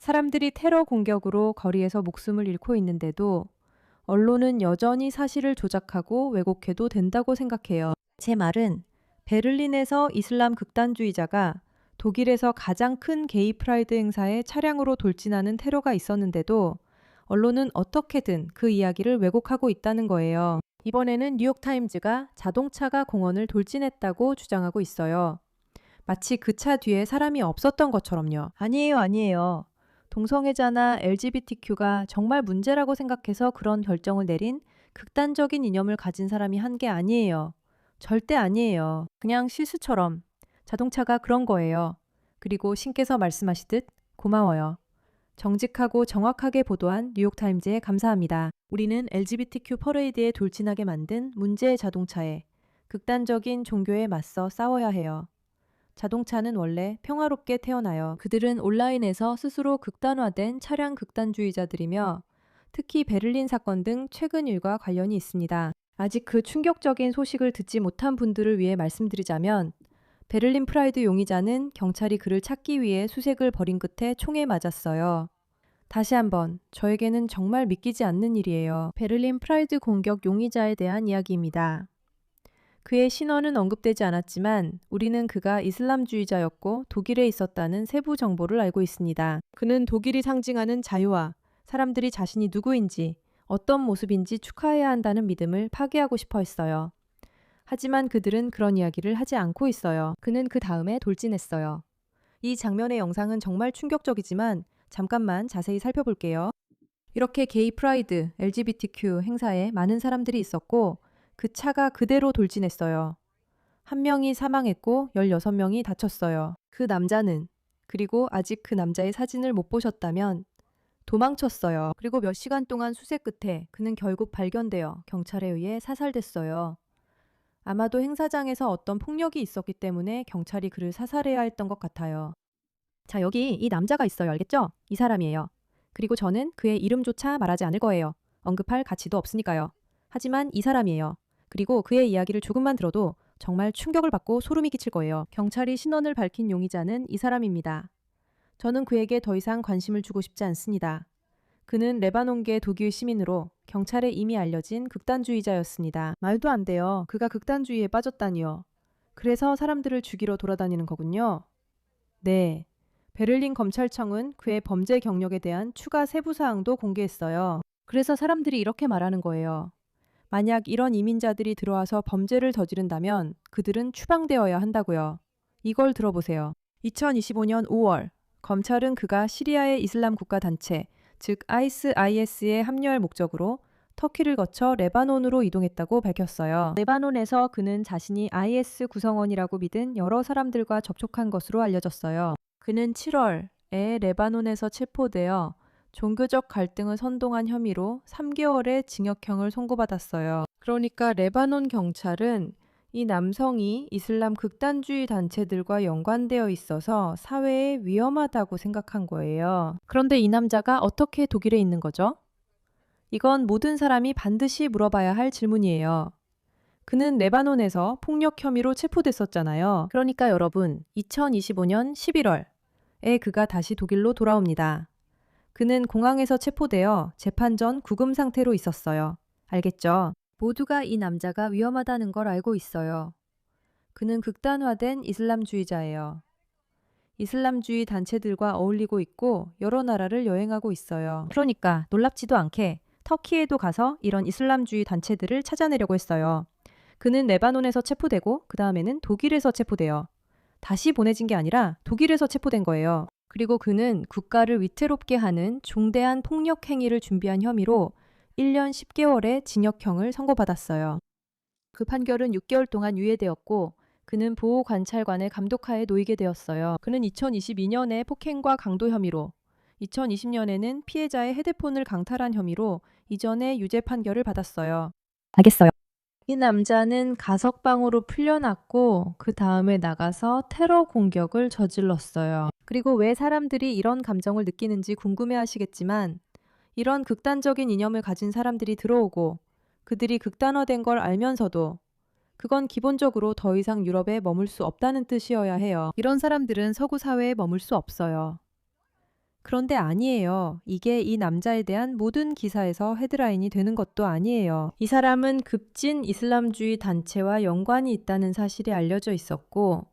사람들이 테러 공격으로 거리에서 목숨을 잃고 있는데도 언론은 여전히 사실을 조작하고 왜곡해도 된다고 생각해요. 제 말은 베를린에서 이슬람 극단주의자가 독일에서 가장 큰 게이 프라이드 행사에 차량으로 돌진하는 테러가 있었는데도 언론은 어떻게든 그 이야기를 왜곡하고 있다는 거예요. 이번에는 뉴욕타임즈가 자동차가 공원을 돌진했다고 주장하고 있어요. 마치 그 차 뒤에 사람이 없었던 것처럼요. 아니에요, 아니에요. 동성애자나 LGBTQ가 정말 문제라고 생각해서 그런 결정을 내린 극단적인 이념을 가진 사람이 한 게 아니에요. 절대 아니에요. 그냥 실수처럼 자동차가 그런 거예요. 그리고 신께서 말씀하시듯 고마워요. 정직하고 정확하게 보도한 뉴욕타임즈에 감사합니다. 우리는 LGBTQ 퍼레이드에 돌진하게 만든 문제의 자동차에 극단적인 종교에 맞서 싸워야 해요. 자동차는 원래 평화롭게 태어나요. 그들은 온라인에서 스스로 극단화된 차량 극단주의자들이며 특히 베를린 사건 등 최근 일과 관련이 있습니다. 아직 그 충격적인 소식을 듣지 못한 분들을 위해 말씀드리자면 베를린 프라이드 용의자는 경찰이 그를 찾기 위해 수색을 벌인 끝에 총에 맞았어요. 다시 한번 저에게는 정말 믿기지 않는 일이에요. 베를린 프라이드 공격 용의자에 대한 이야기입니다. 그의 신원은 언급되지 않았지만 우리는 그가 이슬람주의자였고 독일에 있었다는 세부 정보를 알고 있습니다. 그는 독일이 상징하는 자유와 사람들이 자신이 누구인지 어떤 모습인지 축하해야 한다는 믿음을 파괴하고 싶어 했어요. 하지만 그들은 그런 이야기를 하지 않고 있어요. 그는 그 다음에 돌진했어요. 이 장면의 영상은 정말 충격적이지만 잠깐만 자세히 살펴볼게요. 이렇게 게이 프라이드, LGBTQ 행사에 많은 사람들이 있었고 그 차가 그대로 돌진했어요. 한 명이 사망했고 16명이 다쳤어요. 그 남자는, 그리고 아직 그 남자의 사진을 못 보셨다면 도망쳤어요. 그리고 몇 시간 동안 수색 끝에 그는 결국 발견되어 경찰에 의해 사살됐어요. 아마도 행사장에서 어떤 폭력이 있었기 때문에 경찰이 그를 사살해야 했던 것 같아요. 자, 여기 이 남자가 있어요. 알겠죠? 이 사람이에요. 그리고 저는 그의 이름조차 말하지 않을 거예요. 언급할 가치도 없으니까요. 하지만 이 사람이에요. 그리고 그의 이야기를 조금만 들어도 정말 충격을 받고 소름이 끼칠 거예요. 경찰이 신원을 밝힌 용의자는 이 사람입니다. 저는 그에게 더 이상 관심을 주고 싶지 않습니다. 그는 레바논계 독일 시민으로 경찰에 이미 알려진 극단주의자였습니다. 말도 안 돼요. 그가 극단주의에 빠졌다니요. 그래서 사람들을 죽이러 돌아다니는 거군요. 네. 베를린 검찰청은 그의 범죄 경력에 대한 추가 세부 사항도 공개했어요. 그래서 사람들이 이렇게 말하는 거예요. 만약 이런 이민자들이 들어와서 범죄를 저지른다면 그들은 추방되어야 한다고요. 이걸 들어보세요. 2025년 5월 검찰은 그가 시리아의 이슬람 국가 단체, 즉 ISIS에 합류할 목적으로 터키를 거쳐 레바논으로 이동했다고 밝혔어요. 레바논에서 그는 자신이 IS 구성원이라고 믿은 여러 사람들과 접촉한 것으로 알려졌어요. 그는 7월에 레바논에서 체포되어 종교적 갈등을 선동한 혐의로 3개월의 징역형을 선고받았어요. 그러니까 레바논 경찰은 이 남성이 이슬람 극단주의 단체들과 연관되어 있어서 사회에 위험하다고 생각한 거예요. 그런데 이 남자가 어떻게 독일에 있는 거죠? 이건 모든 사람이 반드시 물어봐야 할 질문이에요. 그는 레바논에서 폭력 혐의로 체포됐었잖아요. 그러니까 여러분, 2025년 11월에 그가 다시 독일로 돌아옵니다. 그는 공항에서 체포되어 재판 전 구금 상태로 있었어요. 알겠죠? 모두가 이 남자가 위험하다는 걸 알고 있어요. 그는 극단화된 이슬람주의자예요. 이슬람주의 단체들과 어울리고 있고 여러 나라를 여행하고 있어요. 그러니까 놀랍지도 않게 터키에도 가서 이런 이슬람주의 단체들을 찾아내려고 했어요. 그는 레바논에서 체포되고 그 다음에는 독일에서 체포돼요. 다시 보내진 게 아니라 독일에서 체포된 거예요. 그리고 그는 국가를 위태롭게 하는 중대한 폭력 행위를 준비한 혐의로 1년 10개월의 징역형을 선고받았어요. 그 판결은 6개월 동안 유예되었고 그는 보호관찰관의 감독하에 놓이게 되었어요. 그는 2022년에 폭행과 강도 혐의로 2020년에는 피해자의 헤드폰을 강탈한 혐의로 이전에 유죄 판결을 받았어요. 알겠어요. 이 남자는 가석방으로 풀려났고 그 다음에 나가서 테러 공격을 저질렀어요. 그리고 왜 사람들이 이런 감정을 느끼는지 궁금해하시겠지만 이런 극단적인 이념을 가진 사람들이 들어오고 그들이 극단화된 걸 알면서도 그건 기본적으로 더 이상 유럽에 머물 수 없다는 뜻이어야 해요. 이런 사람들은 서구 사회에 머물 수 없어요. 그런데 아니에요. 이게 이 남자에 대한 모든 기사에서 헤드라인이 되는 것도 아니에요. 이 사람은 급진 이슬람주의 단체와 연관이 있다는 사실이 알려져 있었고,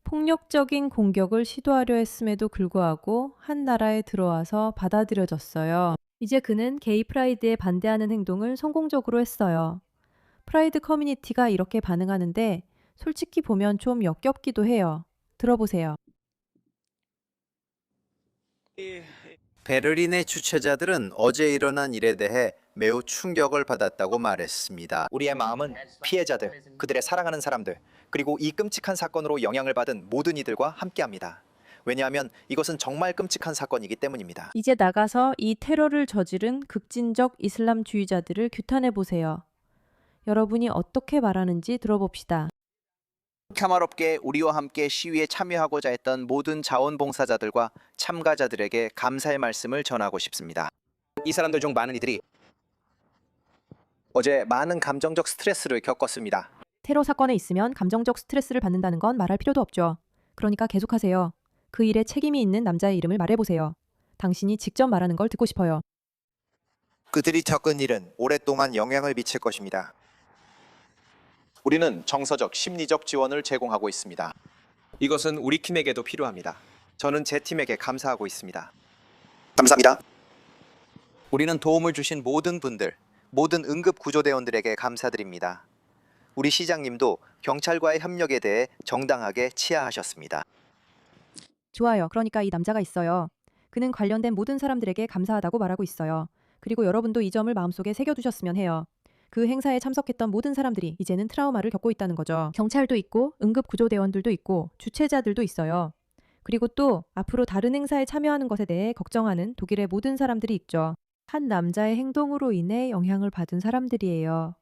폭력적인 공격을 시도하려 했음에도 불구하고 한 나라에 들어와서 받아들여졌어요. 이제 그는 게이 프라이드에 반대하는 행동을 성공적으로 했어요. 프라이드 커뮤니티가 이렇게 반응하는데 솔직히 보면 좀 역겹기도 해요. 들어보세요. 베를린의 주최자들은 어제 일어난 일에 대해 매우 충격을 받았다고 말했습니다. 우리의 마음은 피해자들, 그들의 사랑하는 사람들, 그리고 이 끔찍한 사건으로 영향을 받은 모든 이들과 함께합니다. 왜냐하면 이것은 정말 끔찍한 사건이기 때문입니다. 이제 나가서 이 테러를 저지른 극진적 이슬람주의자들을 규탄해 보세요. 여러분이 어떻게 말하는지 들어봅시다. 카마롭게 우리와 함께 시위에 참여하고자 했던 모든 자원봉사자들과 참가자들에게 감사의 말씀을 전하고 싶습니다. 이 사람들 중 많은 이들이 어제 많은 감정적 스트레스를 겪었습니다. 테러 사건에 있으면 감정적 스트레스를 받는다는 건 말할 필요도 없죠. 그러니까 계속하세요. 그 일에 책임이 있는 남자의 이름을 말해보세요. 당신이 직접 말하는 걸 듣고 싶어요. 그들이 겪은 일은 오랫동안 영향을 미칠 것입니다. 우리는 정서적, 심리적 지원을 제공하고 있습니다. 이것은 우리 팀에게도 필요합니다. 저는 제 팀에게 감사하고 있습니다. 감사합니다. 우리는 도움을 주신 모든 분들, 모든 응급구조대원들에게 감사드립니다. 우리 시장님도 경찰과의 협력에 대해 정당하게 치하하셨습니다. 좋아요. 그러니까 이 남자가 있어요. 그는 관련된 모든 사람들에게 감사하다고 말하고 있어요. 그리고 여러분도 이 점을 마음속에 새겨두셨으면 해요. 그 행사에 참석했던 모든 사람들이 이제는 트라우마를 겪고 있다는 거죠. 경찰도 있고 응급구조대원들도 있고 주최자들도 있어요. 그리고 또 앞으로 다른 행사에 참여하는 것에 대해 걱정하는 독일의 모든 사람들이 있죠. 한 남자의 행동으로 인해 영향을 받은 사람들이에요.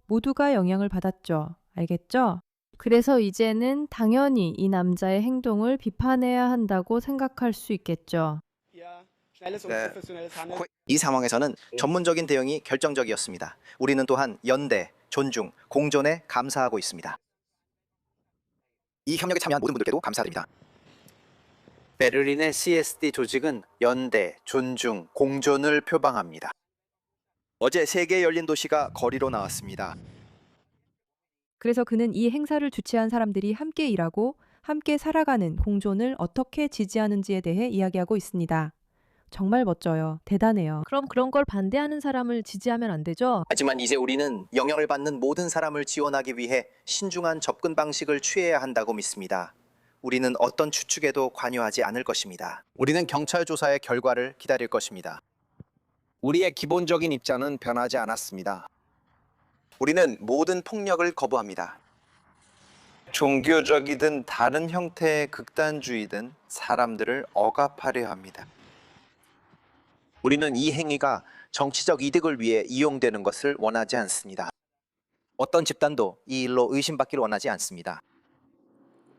모두가 영향을 받았죠. 알겠죠? 그래서 이제는 당연히 이 남자의 행동을 비판해야 한다고 생각할 수 있겠죠. 이 상황에서는 전문적인 대응이 결정적이었습니다. 우리는 또한 연대, 존중, 공존에 감사하고 있습니다. 이 협력에 참여한 모든 분들께도 감사드립니다. 베를린의 CSD 조직은 연대, 존중, 공존을 표방합니다. 어제 세계 열린 도시가 거리로 나왔습니다. 그래서 그는 이 행사를 주최한 사람들이 함께 일하고 함께 살아가는 공존을 어떻게 지지하는지에 대해 이야기하고 있습니다. 정말 멋져요. 대단해요. 그럼 그런 걸 반대하는 사람을 지지하면 안 되죠? 하지만 이제 우리는 영향을 받는 모든 사람을 지원하기 위해 신중한 접근 방식을 취해야 한다고 믿습니다. 우리는 어떤 추측에도 관여하지 않을 것입니다. 우리는 경찰 조사의 결과를 기다릴 것입니다. 우리의 기본적인 입장은 변하지 않았습니다. 우리는 모든 폭력을 거부합니다. 종교적이든 다른 형태의 극단주의든 사람들을 억압하려 합니다. 우리는 이 행위가 정치적 이득을 위해 이용되는 것을 원하지 않습니다. 어떤 집단도 이 일로 의심받기를 원하지 않습니다.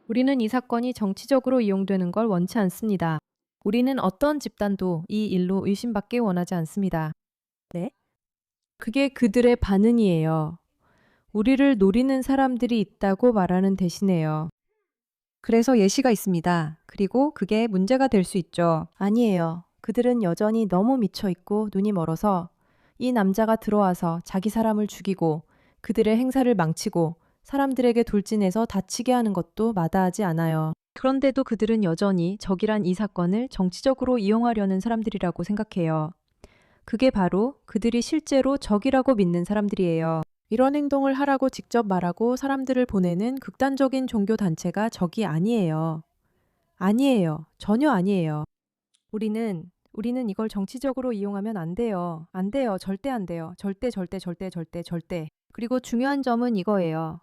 우리는 이 사건이 정치적으로 이용되는 걸 원치 않습니다. 우리는 어떤 집단도 이 일로 의심받기 원하지 않습니다. 네? 그게 그들의 반응이에요. 우리를 노리는 사람들이 있다고 말하는 대신에요. 그래서 예시가 있습니다. 그리고 그게 문제가 될 수 있죠. 아니에요. 그들은 여전히 너무 미쳐 있고 눈이 멀어서 이 남자가 들어와서 자기 사람을 죽이고 그들의 행사를 망치고 사람들에게 돌진해서 다치게 하는 것도 마다하지 않아요. 그런데도 그들은 여전히 적이란 이 사건을 정치적으로 이용하려는 사람들이라고 생각해요. 그게 바로 그들이 실제로 적이라고 믿는 사람들이에요. 이런 행동을 하라고 직접 말하고 사람들을 보내는 극단적인 종교 단체가 적이 아니에요. 아니에요. 전혀 아니에요. 우리는 이걸 정치적으로 이용하면 안 돼요. 안 돼요. 절대 안 돼요. 절대 절대 절대 절대 절대. 그리고 중요한 점은 이거예요.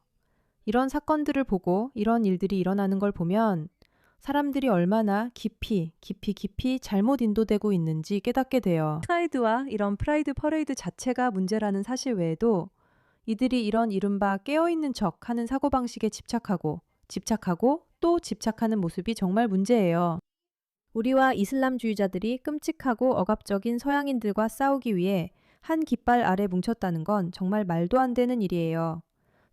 이런 사건들을 보고 이런 일들이 일어나는 걸 보면 사람들이 얼마나 깊이 잘못 인도되고 있는지 깨닫게 돼요. 프라이드와 이런 프라이드 퍼레이드 자체가 문제라는 사실 외에도 이들이 이런 이른바 깨어있는 척 하는 사고방식에 집착하고 또 집착하는 모습이 정말 문제예요. 우리와 이슬람주의자들이 끔찍하고 억압적인 서양인들과 싸우기 위해 한 깃발 아래 뭉쳤다는 건 정말 말도 안 되는 일이에요.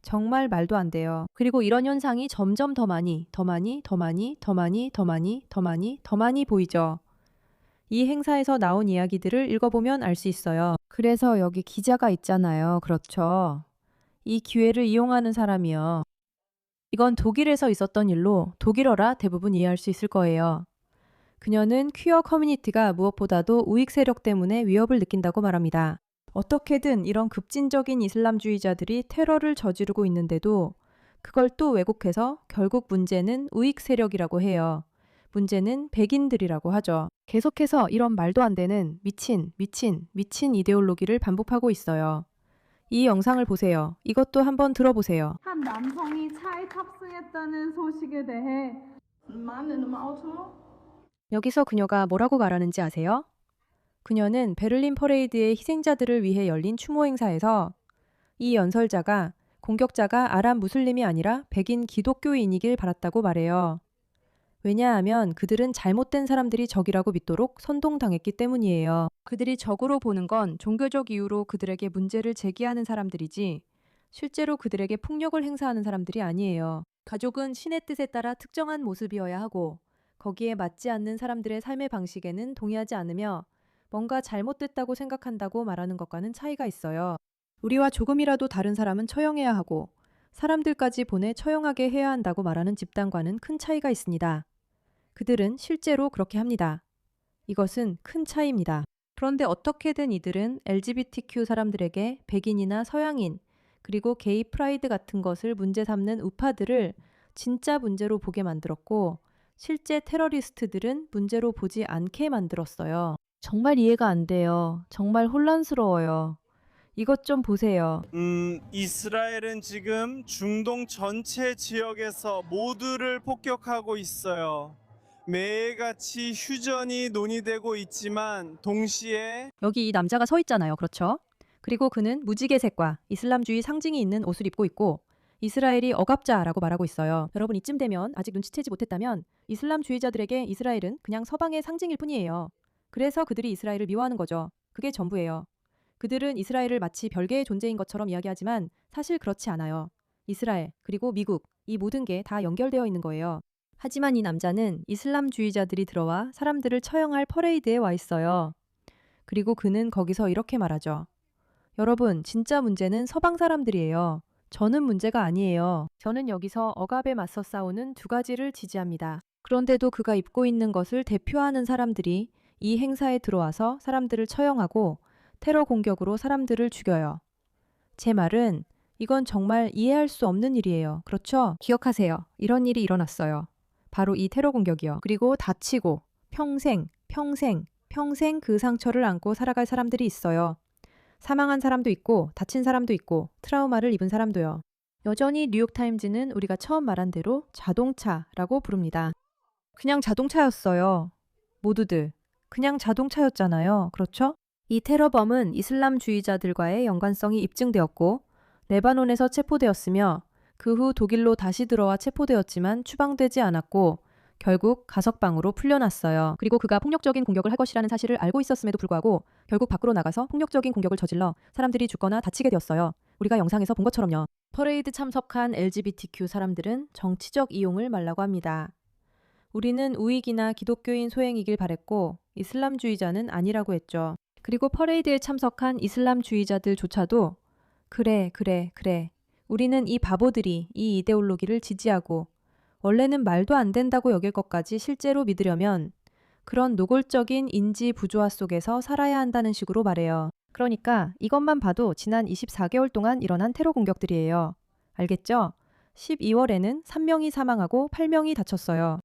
정말 말도 안 돼요. 그리고 이런 현상이 점점 더 많이 보이죠. 이 행사에서 나온 이야기들을 읽어보면 알 수 있어요. 그래서 여기 기자가 있잖아요. 그렇죠. 이 기회를 이용하는 사람이요. 이건 독일에서 있었던 일로 독일어라 대부분 이해할 수 있을 거예요. 그녀는 퀴어 커뮤니티가 무엇보다도 우익 세력 때문에 위협을 느낀다고 말합니다. 어떻게든 이런 급진적인 이슬람주의자들이 테러를 저지르고 있는데도 그걸 또 왜곡해서 결국 문제는 우익 세력이라고 해요. 문제는 백인들이라고 하죠. 계속해서 이런 말도 안 되는 미친 이데올로기를 반복하고 있어요. 이 영상을 보세요. 이것도 한번 들어보세요. 한 남성이 차에 탑승했다는 소식에 대해 Mann in einem Auto? 여기서 그녀가 뭐라고 말하는지 아세요? 그녀는 베를린 퍼레이드의 희생자들을 위해 열린 추모 행사에서 이 연설자가 공격자가 아랍 무슬림이 아니라 백인 기독교인이길 바랐다고 말해요. 왜냐하면 그들은 잘못된 사람들이 적이라고 믿도록 선동당했기 때문이에요. 그들이 적으로 보는 건 종교적 이유로 그들에게 문제를 제기하는 사람들이지 실제로 그들에게 폭력을 행사하는 사람들이 아니에요. 가족은 신의 뜻에 따라 특정한 모습이어야 하고 거기에 맞지 않는 사람들의 삶의 방식에는 동의하지 않으며 뭔가 잘못됐다고 생각한다고 말하는 것과는 차이가 있어요. 우리와 조금이라도 다른 사람은 처형해야 하고 사람들까지 보내 처형하게 해야 한다고 말하는 집단과는 큰 차이가 있습니다. 그들은 실제로 그렇게 합니다. 이것은 큰 차이입니다. 그런데 어떻게든 이들은 LGBTQ 사람들에게 백인이나 서양인 그리고 게이 프라이드 같은 것을 문제 삼는 우파들을 진짜 문제로 보게 만들었고 실제 테러리스트들은 문제로 보지 않게 만들었어요. 정말 이해가 안 돼요. 정말 혼란스러워요. 이것 좀 보세요. 이스라엘은 지금 중동 전체 지역에서 모두를 폭격하고 있어요. 매일같이 휴전이 논의되고 있지만 동시에 여기 이 남자가 서 있잖아요. 그렇죠? 그리고 그는 무지개색과 이슬람주의 상징이 있는 옷을 입고 있고 이스라엘이 억압자라고 말하고 있어요. 여러분 이쯤 되면 아직 눈치채지 못했다면 이슬람주의자들에게 이스라엘은 그냥 서방의 상징일 뿐이에요. 그래서 그들이 이스라엘을 미워하는 거죠. 그게 전부예요. 그들은 이스라엘을 마치 별개의 존재인 것처럼 이야기하지만 사실 그렇지 않아요. 이스라엘 그리고 미국 이 모든 게 다 연결되어 있는 거예요. 하지만 이 남자는 이슬람주의자들이 들어와 사람들을 처형할 퍼레이드에 와 있어요. 그리고 그는 거기서 이렇게 말하죠. 여러분 진짜 문제는 서방 사람들이에요. 저는 문제가 아니에요. 저는 여기서 억압에 맞서 싸우는 두 가지를 지지합니다. 그런데도 그가 입고 있는 것을 대표하는 사람들이 이 행사에 들어와서 사람들을 처형하고 테러 공격으로 사람들을 죽여요. 제 말은 이건 정말 이해할 수 없는 일이에요. 그렇죠? 기억하세요. 이런 일이 일어났어요. 바로 이 테러 공격이요. 그리고 다치고 평생 그 상처를 안고 살아갈 사람들이 있어요. 사망한 사람도 있고 다친 사람도 있고 트라우마를 입은 사람도요. 여전히 뉴욕타임즈는 우리가 처음 말한 대로 자동차라고 부릅니다. 그냥 자동차였어요. 모두들. 그냥 자동차였잖아요. 그렇죠? 이 테러범은 이슬람주의자들과의 연관성이 입증되었고 레바논에서 체포되었으며 그 후 독일로 다시 들어와 체포되었지만 추방되지 않았고 결국 가석방으로 풀려났어요. 그리고 그가 폭력적인 공격을 할 것이라는 사실을 알고 있었음에도 불구하고 결국 밖으로 나가서 폭력적인 공격을 저질러 사람들이 죽거나 다치게 되었어요. 우리가 영상에서 본 것처럼요. 퍼레이드 참석한 LGBTQ 사람들은 정치적 이용을 말라고 합니다. 우리는 우익이나 기독교인 소행이길 바랬고 이슬람주의자는 아니라고 했죠. 그리고 퍼레이드에 참석한 이슬람주의자들조차도 그래. 우리는 이 바보들이 이 이데올로기를 지지하고 원래는 말도 안 된다고 여길 것까지 실제로 믿으려면 그런 노골적인 인지 부조화 속에서 살아야 한다는 식으로 말해요. 그러니까 이것만 봐도 지난 24개월 동안 일어난 테러 공격들이에요. 알겠죠? 12월에는 3명이 사망하고 8명이 다쳤어요.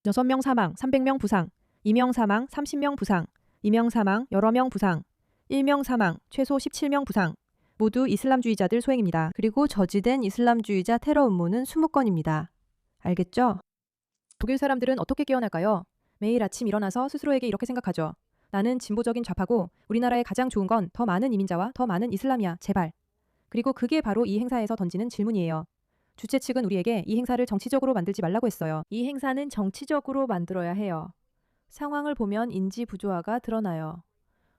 6명 사망, 300명 부상, 2명 사망, 30명 부상, 2명 사망, 여러 명 부상, 1명 사망, 최소 17명 부상. 모두 이슬람주의자들 소행입니다. 그리고 저지된 이슬람주의자 테러 음모는 20건입니다. 알겠죠? 독일 사람들은 어떻게 깨어날까요? 매일 아침 일어나서 스스로에게 이렇게 생각하죠. 나는 진보적인 좌파고 우리나라에 가장 좋은 건 더 많은 이민자와 더 많은 이슬람이야. 제발. 그리고 그게 바로 이 행사에서 던지는 질문이에요. 주최 측은 우리에게 이 행사를 정치적으로 만들지 말라고 했어요. 이 행사는 정치적으로 만들어야 해요. 상황을 보면 인지 부조화가 드러나요.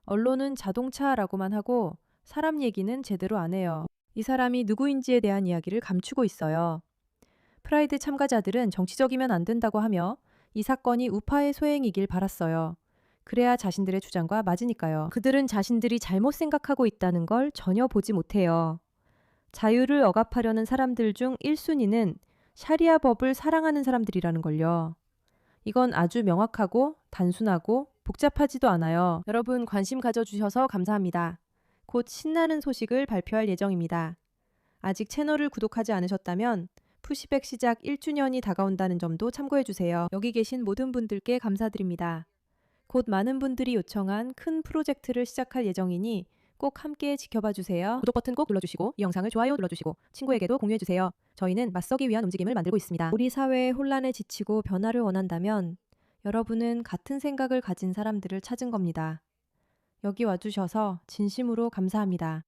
언론은 자동차라고만 하고 사람 얘기는 제대로 안 해요. 이 사람이 누구인지에 대한 이야기를 감추고 있어요. 프라이드 참가자들은 정치적이면 안 된다고 하며 이 사건이 우파의 소행이길 바랐어요. 그래야 자신들의 주장과 맞으니까요. 그들은 자신들이 잘못 생각하고 있다는 걸 전혀 보지 못해요. 자유를 억압하려는 사람들 중 1순위는 샤리아 법을 사랑하는 사람들이라는 걸요. 이건 아주 명확하고 단순하고 복잡하지도 않아요. 여러분 관심 가져주셔서 감사합니다. 곧 신나는 소식을 발표할 예정입니다. 아직 채널을 구독하지 않으셨다면 푸시백 시작 1주년이 다가온다는 점도 참고해주세요. 여기 계신 모든 분들께 감사드립니다. 곧 많은 분들이 요청한 큰 프로젝트를 시작할 예정이니 꼭 함께 지켜봐 주세요. 구독 버튼 꼭 눌러주시고 이 영상을 좋아요 눌러주시고 친구에게도 공유해주세요. 저희는 맞서기 위한 움직임을 만들고 있습니다. 우리 사회의 혼란에 지치고 변화를 원한다면 여러분은 같은 생각을 가진 사람들을 찾은 겁니다. 여기 와주셔서 진심으로 감사합니다.